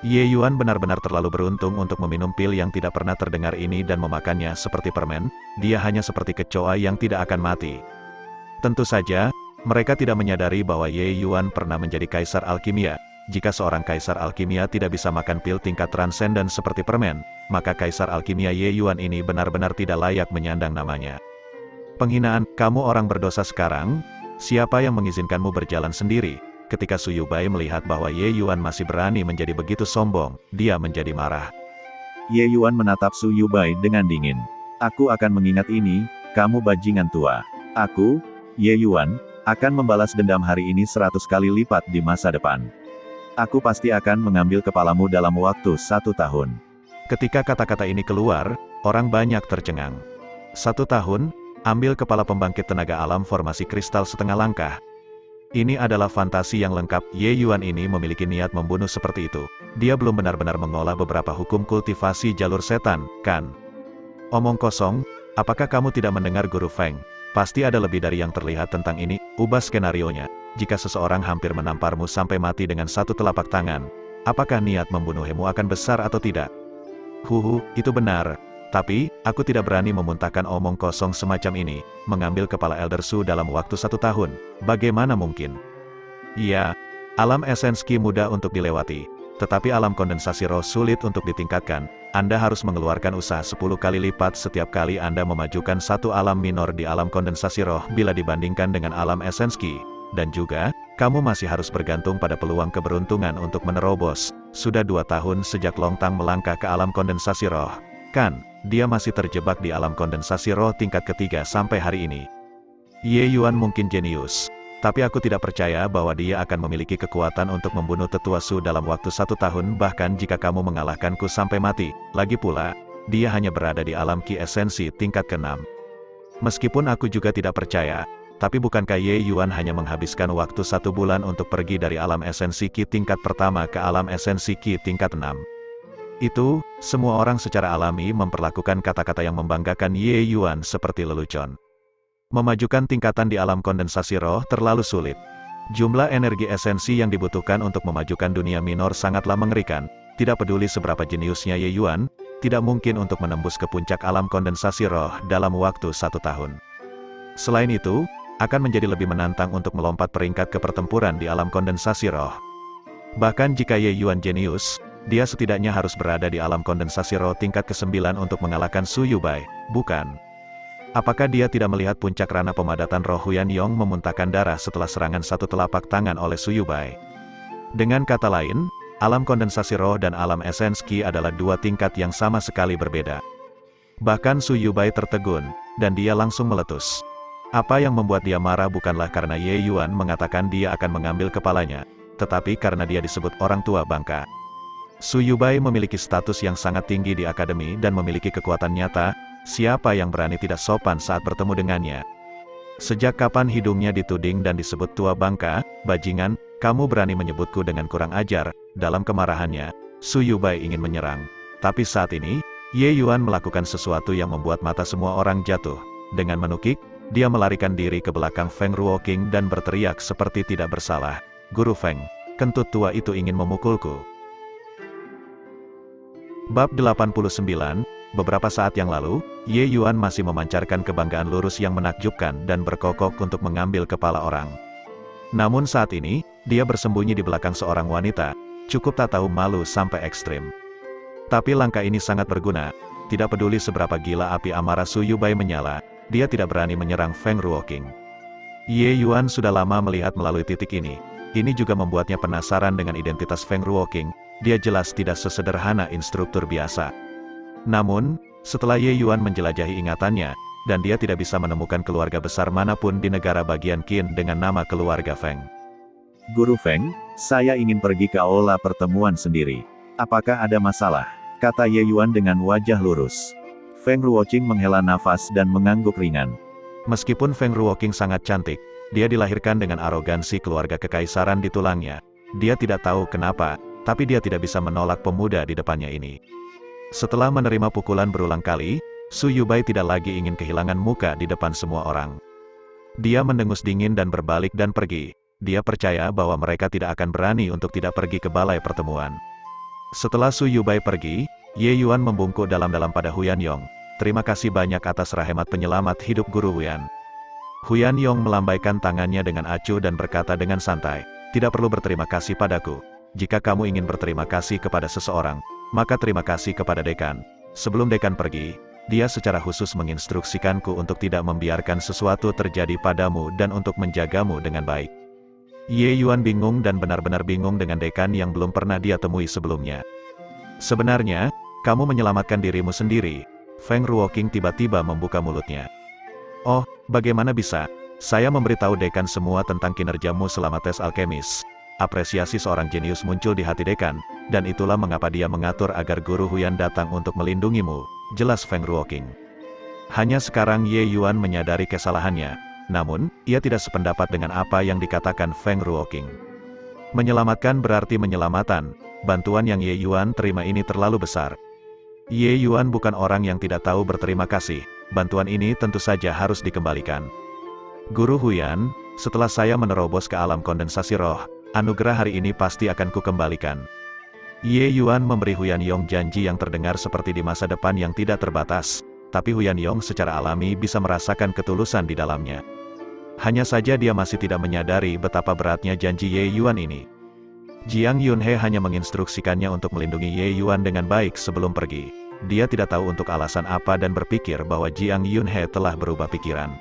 [SPEAKER 2] Ye Yuan benar-benar terlalu beruntung untuk meminum pil yang tidak pernah terdengar ini dan memakannya seperti permen. Dia hanya seperti kecoa yang tidak akan mati. Tentu saja, mereka tidak menyadari bahwa Ye Yuan pernah menjadi kaisar alkimia. Jika seorang kaisar alkimia tidak bisa makan pil tingkat transenden seperti permen, maka kaisar alkimia Ye Yuan ini benar-benar tidak layak menyandang namanya. Penghinaan, kamu orang berdosa sekarang? Siapa yang mengizinkanmu berjalan sendiri? Ketika Su Yubai melihat bahwa Ye Yuan masih berani menjadi begitu sombong, dia menjadi marah.
[SPEAKER 1] Ye Yuan menatap Su Yubai dengan dingin. Aku akan mengingat ini, kamu bajingan tua. Aku, Ye Yuan, akan membalas dendam hari ini 100 kali lipat di masa depan. Aku pasti akan mengambil kepalamu dalam waktu 1 tahun.
[SPEAKER 2] Ketika kata-kata ini keluar, orang banyak tercengang. 1 tahun? Ambil kepala pembangkit tenaga alam formasi kristal setengah langkah. Ini adalah fantasi yang lengkap. Ye Yuan ini memiliki niat membunuh seperti itu. Dia belum benar-benar mengolah beberapa hukum kultivasi jalur setan, kan? Omong kosong, apakah kamu tidak mendengar Guru Feng? Pasti ada lebih dari yang terlihat tentang ini. Ubah skenarionya. Jika seseorang hampir menamparmu sampai mati dengan 1 telapak tangan, apakah niat membunuhmu akan besar atau tidak? Itu benar. Tapi, aku tidak berani memuntahkan omong kosong semacam ini, mengambil kepala Elder Su dalam waktu 1 tahun, bagaimana mungkin? Iya, alam esensi mudah untuk dilewati, tetapi alam kondensasi roh sulit untuk ditingkatkan. Anda harus mengeluarkan usaha 10 kali lipat setiap kali Anda memajukan 1 alam minor di alam kondensasi roh bila dibandingkan dengan alam esensi. Dan juga, Kamu masih harus bergantung pada peluang keberuntungan untuk menerobos. Sudah 2 tahun sejak Longtang melangkah ke alam kondensasi roh. Kan, dia masih terjebak di alam kondensasi roh tingkat ketiga sampai hari ini. Ye Yuan mungkin jenius. Tapi aku tidak percaya bahwa dia akan memiliki kekuatan untuk membunuh tetua Su dalam waktu 1 tahun bahkan jika kamu mengalahkanku sampai mati. Lagi pula, dia hanya berada di alam Ki esensi tingkat ke-6. Meskipun aku juga tidak percaya, tapi bukankah Ye Yuan hanya menghabiskan waktu 1 bulan untuk pergi dari alam esensi Ki tingkat pertama ke alam esensi Ki tingkat 6? Itu, semua orang secara alami memperlakukan kata-kata yang membanggakan Ye Yuan seperti lelucon. Memajukan tingkatan di alam kondensasi roh terlalu sulit. Jumlah energi esensi yang dibutuhkan untuk memajukan dunia minor sangatlah mengerikan. Tidak peduli seberapa jeniusnya Ye Yuan, tidak mungkin untuk menembus ke puncak alam kondensasi roh dalam waktu 1 tahun. Selain itu, akan menjadi lebih menantang untuk melompat peringkat ke pertempuran di alam kondensasi roh. Bahkan jika Ye Yuan jenius, dia setidaknya harus berada di alam kondensasi roh tingkat ke-9 untuk mengalahkan Su Yubai, bukan? Apakah dia tidak melihat puncak rana pemadatan roh Huyan Yong memuntahkan darah setelah serangan 1 telapak tangan oleh Su Yubai? Dengan kata lain, alam kondensasi roh dan alam esens Ki adalah 2 tingkat yang sama sekali berbeda. Bahkan Su Yubai tertegun, dan dia langsung meletus. Apa yang membuat dia marah bukanlah karena Ye Yuan mengatakan dia akan mengambil kepalanya, tetapi karena dia disebut orang tua bangka. Su Yubai memiliki status yang sangat tinggi di akademi dan memiliki kekuatan nyata. Siapa yang berani tidak sopan saat bertemu dengannya? Sejak kapan hidungnya dituding dan disebut tua bangka? Bajingan, kamu berani menyebutku dengan kurang ajar. Dalam kemarahannya, Su Yubai ingin menyerang. Tapi saat ini, Ye Yuan melakukan sesuatu yang membuat mata semua orang jatuh. Dengan menukik, dia melarikan diri ke belakang Feng Ruoqing dan berteriak seperti tidak bersalah. Guru Feng, kentut tua itu ingin memukulku. Bab 89, beberapa saat yang lalu, Ye Yuan masih memancarkan kebanggaan lurus yang menakjubkan dan berkokok untuk mengambil kepala orang. Namun saat ini, dia bersembunyi di belakang seorang wanita, cukup tak tahu malu sampai ekstrim. Tapi langkah ini sangat berguna, tidak peduli seberapa gila api amarah Su Yubai menyala, dia tidak berani menyerang Feng Ruoqing. Ye Yuan sudah lama melihat melalui titik ini. Ini juga membuatnya penasaran dengan identitas Feng Ruoqing. Dia jelas tidak sesederhana instruktur biasa. Namun, setelah Ye Yuan menjelajahi ingatannya, dan dia tidak bisa menemukan keluarga besar manapun di negara bagian Qin dengan nama keluarga Feng.
[SPEAKER 1] Guru Feng, saya ingin pergi ke aula pertemuan sendiri. Apakah ada masalah? Kata Ye Yuan dengan wajah lurus. Feng Ruoqing menghela nafas dan mengangguk ringan.
[SPEAKER 2] Meskipun Feng Ruoqing sangat cantik, dia dilahirkan dengan arogansi keluarga kekaisaran di tulangnya. Dia tidak tahu kenapa, tapi dia tidak bisa menolak pemuda di depannya ini. Setelah menerima pukulan berulang kali, Su Yubai tidak lagi ingin kehilangan muka di depan semua orang. Dia mendengus dingin dan berbalik dan pergi. Dia percaya bahwa mereka tidak akan berani untuk tidak pergi ke balai pertemuan. Setelah Su Yubai pergi, Ye Yuan membungkuk dalam-dalam pada Huyan Yong. Terima kasih banyak atas rahemat penyelamat hidup Guru Huyan. Huyan Yong melambaikan tangannya dengan acuh dan berkata dengan santai, tidak perlu berterima kasih padaku. Jika kamu ingin berterima kasih kepada seseorang, maka terima kasih kepada dekan. Sebelum dekan pergi, dia secara khusus menginstruksikanku untuk tidak membiarkan sesuatu terjadi padamu dan untuk menjagamu dengan baik. Ye Yuan bingung dan benar-benar bingung dengan dekan yang belum pernah dia temui sebelumnya. Sebenarnya, kamu menyelamatkan dirimu sendiri. Feng Ruoqing tiba-tiba membuka mulutnya. Oh, bagaimana bisa? Saya memberitahu dekan semua tentang kinerjamu selama tes alkemis. Apresiasi seorang jenius muncul di hati dekan, dan itulah mengapa dia mengatur agar Guru Huyan datang untuk melindungimu, jelas Feng Ruoqing. Hanya sekarang Ye Yuan menyadari kesalahannya, namun, ia tidak sependapat dengan apa yang dikatakan Feng Ruoqing. Menyelamatkan berarti menyelamatan, bantuan yang Ye Yuan terima ini terlalu besar. Ye Yuan bukan orang yang tidak tahu berterima kasih, bantuan ini tentu saja harus dikembalikan. Guru Huyan, setelah saya menerobos ke alam kondensasi roh, anugerah hari ini pasti akan kukembalikan. Ye Yuan memberi Huyan Yong janji yang terdengar seperti di masa depan yang tidak terbatas, tapi Huyan Yong secara alami bisa merasakan ketulusan di dalamnya. Hanya saja dia masih tidak menyadari betapa beratnya janji Ye Yuan ini. Jiang Yunhe hanya menginstruksikannya untuk melindungi Ye Yuan dengan baik sebelum pergi. Dia tidak tahu untuk alasan apa dan berpikir bahwa Jiang Yunhe telah berubah pikiran.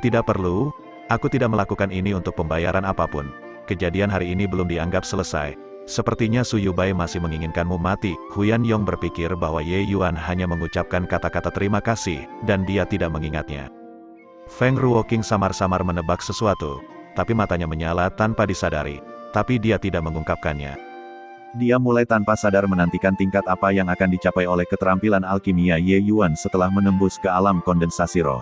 [SPEAKER 2] Tidak perlu, aku tidak melakukan ini untuk pembayaran apapun. kejadian hari ini belum dianggap selesai. Sepertinya Su Yubai masih menginginkanmu mati. Huyan Yong berpikir bahwa Ye Yuan hanya mengucapkan kata-kata terima kasih, dan dia tidak mengingatnya. Feng Ruoqing samar-samar menebak sesuatu, tapi matanya menyala tanpa disadari. Tapi dia tidak mengungkapkannya.
[SPEAKER 1] Dia mulai tanpa sadar menantikan tingkat apa yang akan dicapai oleh keterampilan alkimia Ye Yuan setelah menembus ke alam kondensasi roh.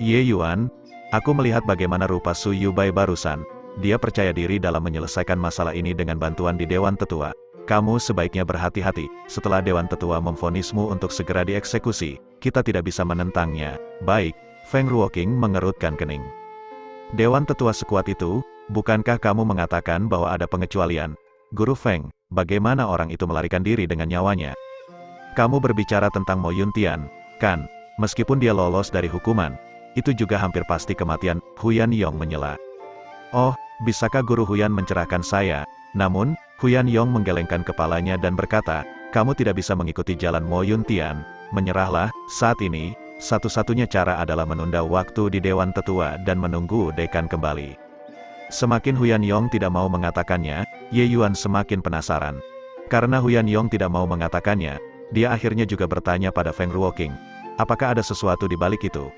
[SPEAKER 2] Ye Yuan, aku melihat bagaimana rupa Su Yubai barusan. Dia percaya diri dalam menyelesaikan masalah ini dengan bantuan di Dewan Tetua. Kamu sebaiknya berhati-hati, setelah Dewan Tetua memvonismu untuk segera dieksekusi, kita tidak bisa menentangnya. Baik, Feng Ruoqing mengerutkan kening. Dewan Tetua sekuat itu, bukankah kamu mengatakan bahwa ada pengecualian? Guru Feng, bagaimana orang itu melarikan diri dengan nyawanya? Kamu berbicara tentang Mo Yuntian, kan? Meskipun dia lolos dari hukuman, itu juga hampir pasti kematian. Huyan Yong menyela. Oh, bisakah Guru Huyan mencerahkan saya? Namun, Huyan Yong menggelengkan kepalanya dan berkata, kamu tidak bisa mengikuti jalan Mo Yuntian. Menyerahlah, saat ini, satu-satunya cara adalah menunda waktu di Dewan Tetua dan menunggu dekan kembali. Semakin Huyan Yong tidak mau mengatakannya, Ye Yuan semakin penasaran. Karena Huyan Yong tidak mau mengatakannya, dia akhirnya juga bertanya pada Feng Ruoqing, apakah ada sesuatu di balik itu?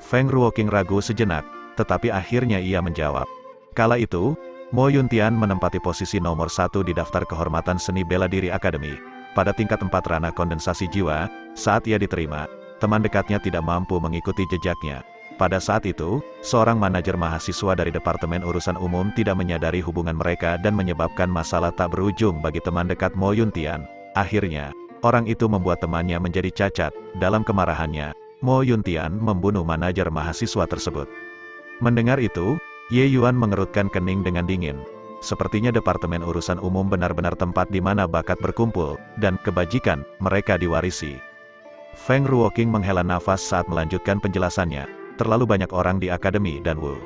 [SPEAKER 2] Feng Ruoqing ragu sejenak, tetapi akhirnya ia menjawab. Kala itu, Mo Yuntian menempati posisi nomor 1 di daftar kehormatan seni bela diri akademi. Pada tingkat 4 ranah kondensasi jiwa, saat ia diterima, teman dekatnya tidak mampu mengikuti jejaknya. Pada saat itu, seorang manajer mahasiswa dari Departemen Urusan Umum tidak menyadari hubungan mereka dan menyebabkan masalah tak berujung bagi teman dekat Mo Yuntian. Akhirnya, orang itu membuat temannya menjadi cacat. Dalam kemarahannya, Mo Yuntian membunuh manajer mahasiswa tersebut. Mendengar itu, Ye Yuan mengerutkan kening dengan dingin. Sepertinya Departemen Urusan Umum benar-benar tempat di mana bakat berkumpul, dan kebajikan mereka diwarisi. Feng Ruoqing menghela nafas saat melanjutkan penjelasannya. Terlalu banyak orang di akademi dan Wu.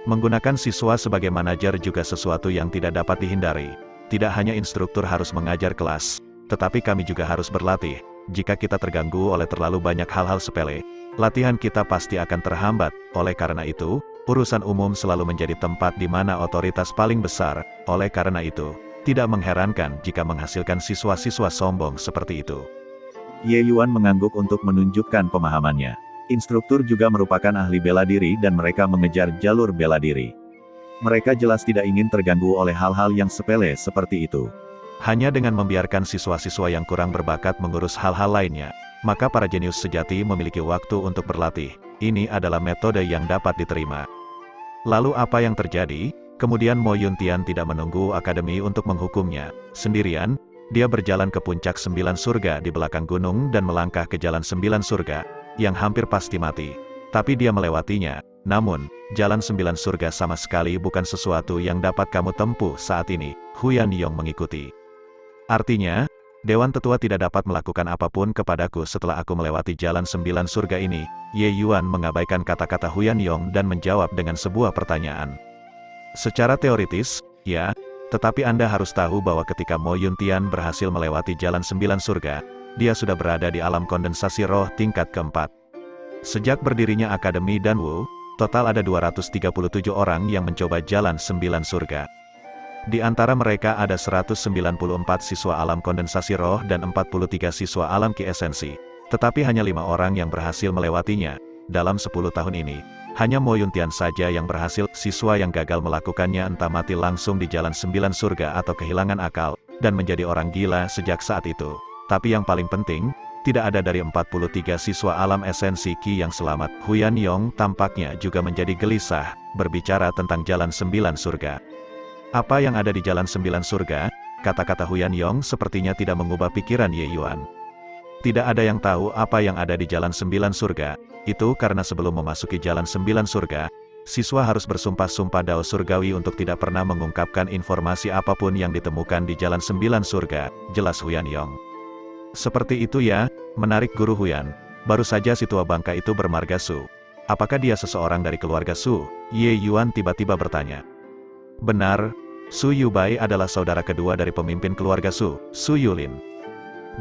[SPEAKER 2] Menggunakan siswa sebagai manajer juga sesuatu yang tidak dapat dihindari. Tidak hanya instruktur harus mengajar kelas, tetapi kami juga harus berlatih. Jika kita terganggu oleh terlalu banyak hal-hal sepele, latihan kita pasti akan terhambat. Oleh karena itu, urusan umum selalu menjadi tempat di mana otoritas paling besar. Oleh karena itu, tidak mengherankan jika menghasilkan siswa-siswa sombong seperti itu.
[SPEAKER 1] Ye Yuan mengangguk untuk menunjukkan pemahamannya. Instruktur juga merupakan ahli bela diri dan mereka mengejar jalur bela diri. Mereka jelas tidak ingin terganggu oleh hal-hal yang sepele seperti itu.
[SPEAKER 2] Hanya dengan membiarkan siswa-siswa yang kurang berbakat mengurus hal-hal lainnya, maka para jenius sejati memiliki waktu untuk berlatih. Ini adalah metode yang dapat diterima. Lalu apa yang terjadi? Kemudian Mo Yuntian tidak menunggu akademi untuk menghukumnya. Sendirian, dia berjalan ke puncak 9 surga di belakang gunung dan melangkah ke jalan 9 surga, yang hampir pasti mati. Tapi dia melewatinya. Namun, jalan 9 surga sama sekali bukan sesuatu yang dapat kamu tempuh saat ini. Huyan Yong mengikuti. Artinya, Dewan Tetua tidak dapat melakukan apapun kepadaku setelah aku melewati jalan 9 surga ini. Ye Yuan mengabaikan kata-kata Huyan Yong dan menjawab dengan sebuah pertanyaan. Secara teoritis, ya, tetapi Anda harus tahu bahwa ketika Mo Yuntian berhasil melewati jalan 9 surga, dia sudah berada di alam kondensasi roh tingkat keempat. Sejak berdirinya Akademi dan Wu, total ada 237 orang yang mencoba jalan 9 surga. Di antara mereka ada 194 siswa alam kondensasi roh dan 43 siswa alam ki esensi. Tetapi hanya 5 orang yang berhasil melewatinya. Dalam 10 tahun ini, hanya Mo Yuntian saja yang berhasil. Siswa yang gagal melakukannya entah mati langsung di jalan 9 surga atau kehilangan akal, dan menjadi orang gila sejak saat itu. Tapi yang paling penting, tidak ada dari 43 siswa alam esensi ki yang selamat. Huyan Yong tampaknya juga menjadi gelisah, berbicara tentang jalan 9 surga. Apa yang ada di jalan 9 surga? Kata-kata Huyan Yong sepertinya tidak mengubah pikiran Ye Yuan. Tidak ada yang tahu apa yang ada di jalan 9 surga. Itu karena sebelum memasuki jalan 9 surga, siswa harus bersumpah-sumpah dao surgawi untuk tidak pernah mengungkapkan informasi apapun yang ditemukan di jalan 9 surga, jelas Huyan Yong. Seperti itu ya, menarik Guru Huyan. Baru saja si tua bangka itu bermarga Su. Apakah dia seseorang dari keluarga Su? Ye Yuan tiba-tiba bertanya. Benar, Su Yubai adalah saudara kedua dari pemimpin keluarga Su, Su Yulin.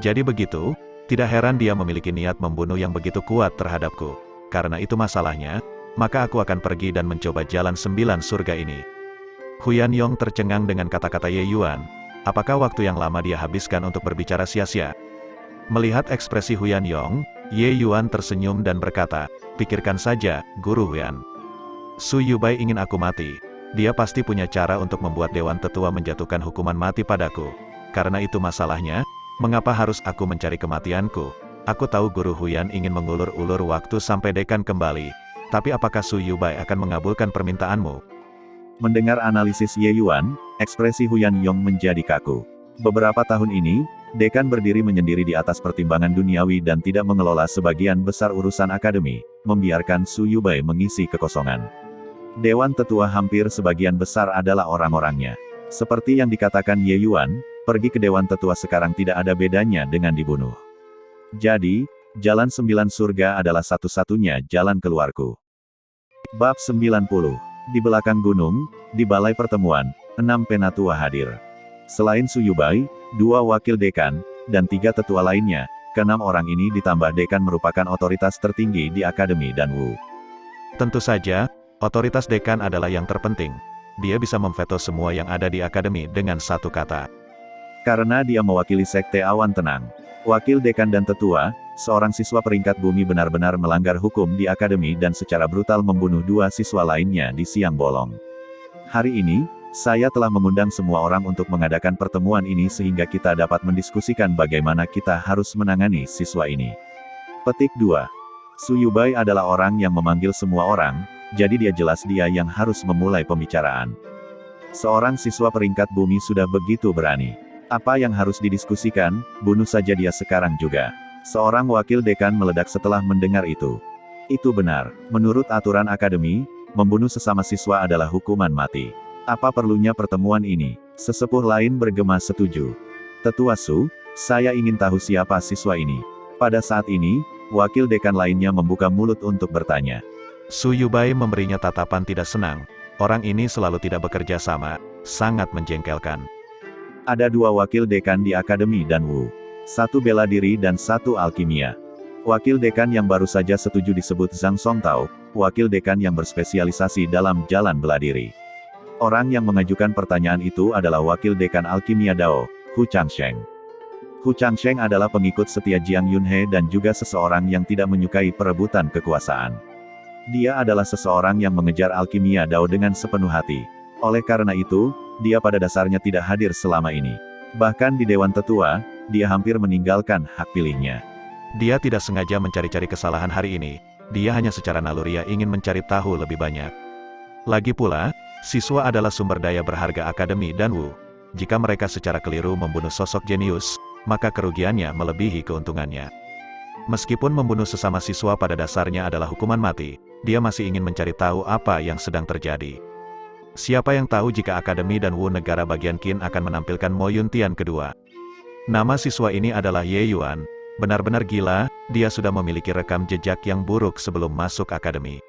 [SPEAKER 2] Jadi begitu, tidak heran dia memiliki niat membunuh yang begitu kuat terhadapku. Karena itu masalahnya, maka aku akan pergi dan mencoba jalan 9 surga ini. Huyan Yong tercengang dengan kata-kata Ye Yuan. Apakah waktu yang lama dia habiskan untuk berbicara sia-sia? Melihat ekspresi Huyan Yong, Ye Yuan tersenyum dan berkata, pikirkan saja, Guru Huyan. Su Yubai ingin aku mati. Dia pasti punya cara untuk membuat Dewan Tetua menjatuhkan hukuman mati padaku. Karena itu masalahnya, mengapa harus aku mencari kematianku? Aku tahu Guru Huyan ingin mengulur-ulur waktu sampai dekan kembali. Tapi apakah Su Yubai akan mengabulkan permintaanmu?
[SPEAKER 1] Mendengar analisis Ye Yuan, ekspresi Huyan Yong menjadi kaku. Beberapa tahun ini, dekan berdiri menyendiri di atas pertimbangan duniawi dan tidak mengelola sebagian besar urusan akademi, membiarkan Su Yubai mengisi kekosongan. Dewan Tetua hampir sebagian besar adalah orang-orangnya. Seperti yang dikatakan Ye Yuan, pergi ke Dewan Tetua sekarang tidak ada bedanya dengan dibunuh. Jadi, jalan 9 surga adalah satu-satunya jalan keluarku. Bab 90. Di belakang gunung, di balai pertemuan, 6 penatua hadir. Selain Su Yubai, 2 wakil dekan, dan 3 tetua lainnya, ke-6 orang ini ditambah dekan merupakan otoritas tertinggi di Akademi Danwu.
[SPEAKER 2] Tentu saja, otoritas dekan adalah yang terpenting. Dia bisa memveto semua yang ada di akademi dengan satu kata.
[SPEAKER 1] Karena dia mewakili Sekte Awan Tenang. Wakil dekan dan tetua, seorang siswa peringkat bumi benar-benar melanggar hukum di akademi dan secara brutal membunuh 2 siswa lainnya di siang bolong. Hari ini, saya telah mengundang semua orang untuk mengadakan pertemuan ini sehingga kita dapat mendiskusikan bagaimana kita harus menangani siswa ini. Petik 2. Su Yubai adalah orang yang memanggil semua orang, jadi dia jelas dia yang harus memulai pembicaraan. Seorang siswa peringkat bumi sudah begitu berani. Apa yang harus didiskusikan, bunuh saja dia sekarang juga. Seorang wakil dekan meledak setelah mendengar itu. Itu benar, menurut aturan akademi, membunuh sesama siswa adalah hukuman mati. Apa perlunya pertemuan ini? Sesepuh lain bergema setuju. Tetua Su, saya ingin tahu siapa siswa ini. Pada saat ini, wakil dekan lainnya membuka mulut untuk bertanya.
[SPEAKER 2] Su Yubai memberinya tatapan tidak senang. Orang ini selalu tidak bekerja sama, sangat menjengkelkan.
[SPEAKER 1] Ada 2 wakil dekan di Akademi Danwu. 1 bela diri dan 1 alkimia. Wakil dekan yang baru saja setuju disebut Zhang Songtao, wakil dekan yang berspesialisasi dalam jalan bela diri. Orang yang mengajukan pertanyaan itu adalah wakil dekan alkimia Dao, Hu Changsheng. Hu Changsheng adalah pengikut setia Jiang Yunhe dan juga seseorang yang tidak menyukai perebutan kekuasaan. Dia adalah seseorang yang mengejar alkimia Dao dengan sepenuh hati. Oleh karena itu, dia pada dasarnya tidak hadir selama ini. Bahkan di Dewan Tetua, dia hampir meninggalkan hak pilihnya.
[SPEAKER 2] Dia tidak sengaja mencari-cari kesalahan hari ini. Dia hanya secara naluriah ingin mencari tahu lebih banyak. Lagi pula, siswa adalah sumber daya berharga Akademi Danwu. Jika mereka secara keliru membunuh sosok jenius, maka kerugiannya melebihi keuntungannya. Meskipun membunuh sesama siswa pada dasarnya adalah hukuman mati, dia masih ingin mencari tahu apa yang sedang terjadi. Siapa yang tahu jika Akademi Danwu negara bagian Qin akan menampilkan Mo Yuntian kedua. Nama siswa ini adalah Ye Yuan. Benar-benar gila, dia sudah memiliki rekam jejak yang buruk sebelum masuk akademi.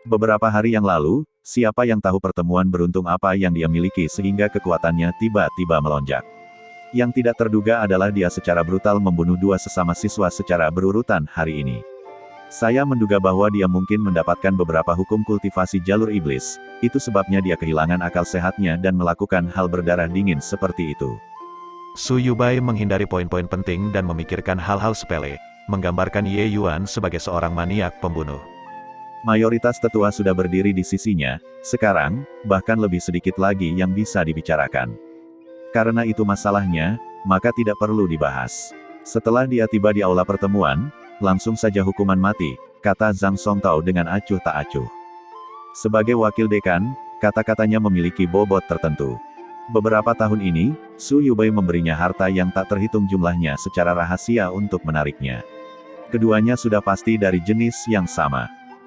[SPEAKER 1] Beberapa hari yang lalu, siapa yang tahu pertemuan beruntung apa yang dia miliki sehingga kekuatannya tiba-tiba melonjak. Yang tidak terduga adalah dia secara brutal membunuh 2 sesama siswa secara berurutan hari ini. Saya menduga bahwa dia mungkin mendapatkan beberapa hukum kultivasi jalur iblis, itu sebabnya dia kehilangan akal sehatnya dan melakukan hal berdarah dingin seperti itu.
[SPEAKER 2] Su Yubai menghindari poin-poin penting dan memikirkan hal-hal sepele, menggambarkan Ye Yuan sebagai seorang maniak pembunuh.
[SPEAKER 1] Mayoritas tetua sudah berdiri di sisinya, sekarang, bahkan lebih sedikit lagi yang bisa dibicarakan. Karena itu masalahnya, maka tidak perlu dibahas. Setelah dia tiba di aula pertemuan, langsung saja hukuman mati, kata Zhang Songtao dengan acuh tak acuh. Sebagai wakil dekan, kata-katanya memiliki bobot tertentu. Beberapa tahun ini, Su Yubai memberinya harta yang tak terhitung jumlahnya secara rahasia untuk menariknya. Keduanya sudah pasti dari jenis yang sama.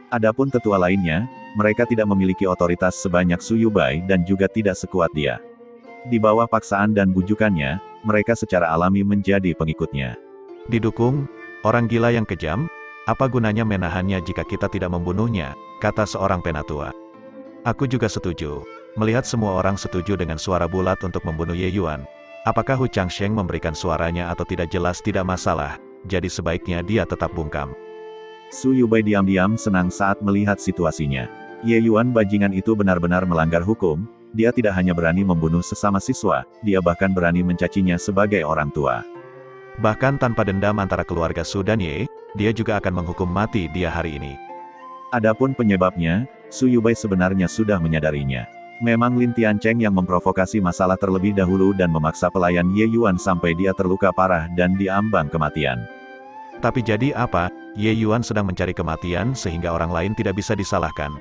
[SPEAKER 1] Adapun tetua lainnya, mereka tidak memiliki otoritas sebanyak Su Yubai dan juga tidak sekuat dia. Di bawah paksaan dan bujukannya, mereka secara alami menjadi pengikutnya.
[SPEAKER 2] Didukung, orang gila yang kejam, apa gunanya menahannya jika kita tidak membunuhnya, kata seorang penatua. Aku juga setuju. Melihat semua orang setuju dengan suara bulat untuk membunuh Ye Yuan, apakah Hu Changsheng memberikan suaranya atau tidak jelas tidak masalah, jadi sebaiknya dia tetap bungkam.
[SPEAKER 1] Su Yubai diam-diam senang saat melihat situasinya. Ye Yuan bajingan itu benar-benar melanggar hukum, dia tidak hanya berani membunuh sesama siswa, dia bahkan berani mencacinya sebagai orang tua.
[SPEAKER 2] Bahkan tanpa dendam antara keluarga Su dan Ye, dia juga akan menghukum mati dia hari ini.
[SPEAKER 1] Adapun penyebabnya, Su Yubai sebenarnya sudah menyadarinya. Memang Lin Tiancheng yang memprovokasi masalah terlebih dahulu dan memaksa pelayan Ye Yuan sampai dia terluka parah dan diambang kematian.
[SPEAKER 2] Tapi jadi apa? Ye Yuan sedang mencari kematian sehingga orang lain tidak bisa disalahkan.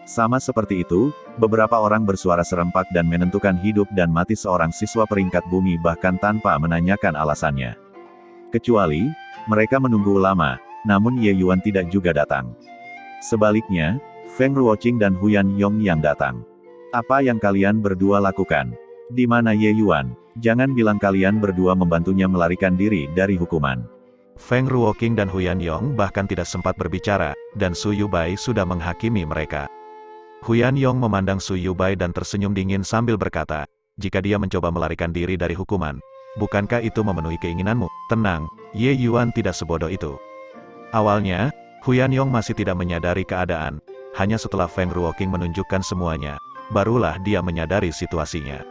[SPEAKER 1] Sama seperti itu, beberapa orang bersuara serempak dan menentukan hidup dan mati seorang siswa peringkat bumi bahkan tanpa menanyakan alasannya. Kecuali, mereka menunggu lama, namun Ye Yuan tidak juga datang. Sebaliknya, Feng Ruoqing dan Huyan Yong yang datang. Apa yang kalian berdua lakukan? Di mana Ye Yuan? Jangan bilang kalian berdua membantunya melarikan diri dari hukuman.
[SPEAKER 2] Feng Ruoqing dan Huyan Yong bahkan tidak sempat berbicara, dan Su Yubai sudah menghakimi mereka. Huyan Yong memandang Su Yubai dan tersenyum dingin sambil berkata, jika dia mencoba melarikan diri dari hukuman, bukankah itu memenuhi keinginanmu? Tenang, Ye Yuan tidak sebodoh itu. Awalnya, Huyan Yong masih tidak menyadari keadaan, hanya setelah Feng Ruoqing menunjukkan semuanya, barulah dia menyadari situasinya.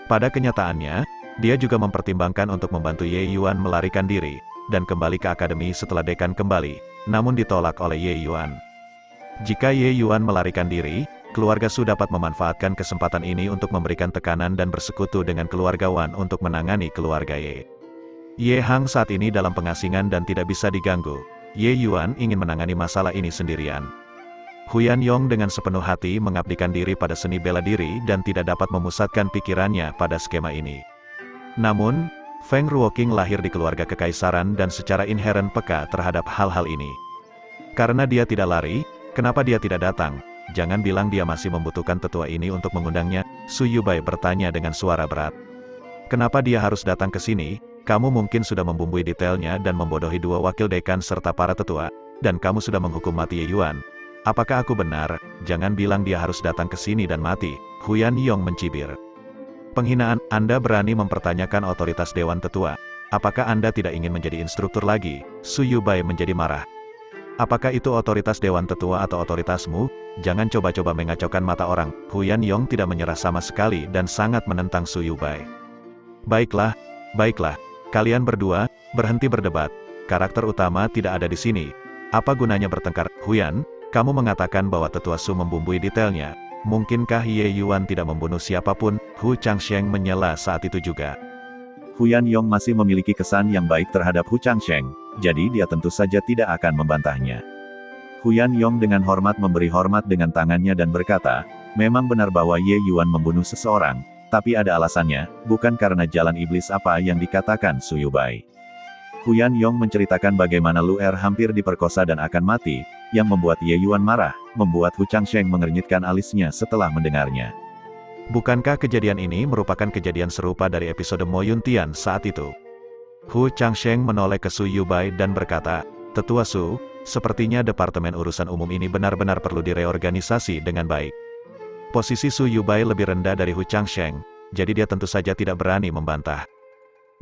[SPEAKER 2] Pada kenyataannya, dia juga mempertimbangkan untuk membantu Ye Yuan melarikan diri, dan kembali ke akademi setelah dekan kembali, namun ditolak oleh Ye Yuan. Jika Ye Yuan melarikan diri, keluarga Su dapat memanfaatkan kesempatan ini untuk memberikan tekanan dan bersekutu dengan keluarga Wan untuk menangani keluarga Ye. Ye Hang saat ini dalam pengasingan dan tidak bisa diganggu. Ye Yuan ingin menangani masalah ini sendirian. Huyan Yong dengan sepenuh hati mengabdikan diri pada seni bela diri dan tidak dapat memusatkan pikirannya pada skema ini. Namun, Feng Ruoqing lahir di keluarga kekaisaran dan secara inheren peka terhadap hal-hal ini. Karena dia tidak lari, kenapa dia tidak datang? Jangan bilang dia masih membutuhkan tetua ini untuk mengundangnya, Su Yubai bertanya dengan suara berat. Kenapa dia harus datang ke sini? Kamu mungkin sudah membumbui detailnya dan membodohi dua wakil dekan serta para tetua, dan kamu sudah menghukum mati Ye Yuan. Apakah aku benar? Jangan bilang dia harus datang ke sini dan mati, Huyan Yong mencibir. Penghinaan, Anda berani mempertanyakan otoritas Dewan Tetua. Apakah Anda tidak ingin menjadi instruktur lagi? Su Yubai menjadi marah. Apakah itu otoritas Dewan Tetua atau otoritasmu? Jangan coba-coba mengacaukan mata orang. Huyan Yong tidak menyerah sama sekali dan sangat menentang Su Yubai. Baiklah, baiklah. Kalian berdua, berhenti berdebat. Karakter utama tidak ada di sini. Apa gunanya bertengkar? Huyan, kamu mengatakan bahwa tetua Su membumbui detailnya. Mungkinkah Ye Yuan tidak membunuh siapapun? Hu Changsheng menyela saat itu juga.
[SPEAKER 1] Huyan Yong masih memiliki kesan yang baik terhadap Hu Changsheng, jadi dia tentu saja tidak akan membantahnya. Huyan Yong dengan hormat memberi hormat dengan tangannya dan berkata, memang benar bahwa Ye Yuan membunuh seseorang, tapi ada alasannya, bukan karena jalan iblis apa yang dikatakan Su Yubai. Huyan Yong menceritakan bagaimana Lu Er hampir diperkosa dan akan mati, yang membuat Ye Yuan marah, membuat Hu Changsheng mengernyitkan alisnya setelah mendengarnya.
[SPEAKER 2] Bukankah kejadian ini merupakan kejadian serupa dari episode Mo Yuntian saat itu? Hu Changsheng menoleh ke Su Yubai dan berkata, Tetua Su, sepertinya Departemen Urusan Umum ini benar-benar perlu direorganisasi dengan baik. Posisi Su Yubai lebih rendah dari Hu Changsheng, jadi dia tentu saja tidak berani membantah.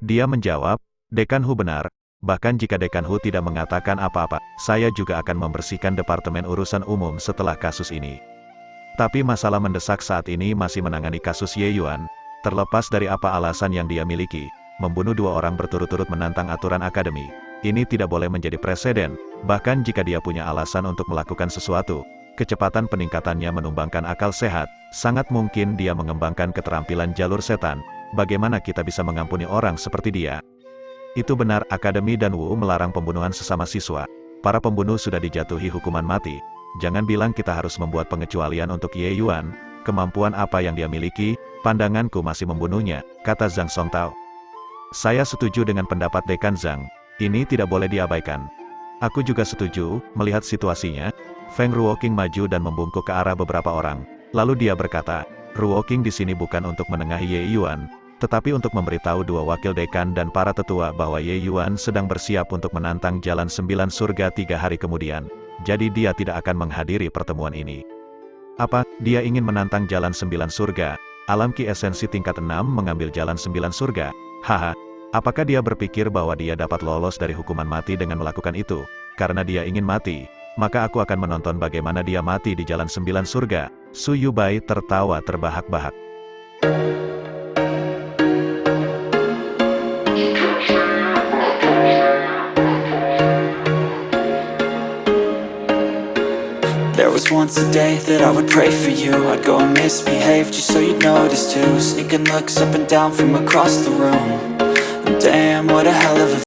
[SPEAKER 2] Dia menjawab, Dekan Hu benar, bahkan jika Dekan Hu tidak mengatakan apa-apa, saya juga akan membersihkan Departemen Urusan Umum setelah kasus ini. Tapi masalah mendesak saat ini masih menangani kasus Ye Yuan, terlepas dari apa alasan yang dia miliki, membunuh dua orang berturut-turut menantang aturan akademi. Ini tidak boleh menjadi preseden, bahkan jika dia punya alasan untuk melakukan sesuatu, kecepatan peningkatannya menumbangkan akal sehat, sangat mungkin dia mengembangkan keterampilan jalur setan. Bagaimana kita bisa mengampuni orang seperti dia? Itu benar, Akademi dan Wu melarang pembunuhan sesama siswa. Para pembunuh sudah dijatuhi hukuman mati. Jangan bilang kita harus membuat pengecualian untuk Ye Yuan. Kemampuan apa yang dia miliki, pandanganku masih membunuhnya, kata Zhang Songtao. Saya setuju dengan pendapat Dekan Zhang. Ini tidak boleh diabaikan. Aku juga setuju, melihat situasinya. Feng Ruoqing maju dan membungkuk ke arah beberapa orang. Lalu dia berkata, Ruoqing di sini bukan untuk menengahi Ye Yuan, tetapi untuk memberitahu dua wakil dekan dan para tetua bahwa Ye Yuan sedang bersiap untuk menantang jalan 9 surga 3 hari kemudian. Jadi dia tidak akan menghadiri pertemuan ini. Apa, dia ingin menantang jalan 9 surga? Alam Ki esensi tingkat 6 mengambil jalan 9 surga? Haha, apakah dia berpikir bahwa dia dapat lolos dari hukuman mati dengan melakukan itu? Karena dia ingin mati, maka aku akan menonton bagaimana dia mati di jalan 9 surga. Su Yubai tertawa terbahak-bahak.
[SPEAKER 3] There was once a day that I would pray for you. I'd go and misbehave just so you'd notice too. Sneaking looks up and down from across the room. And damn, what a hell of a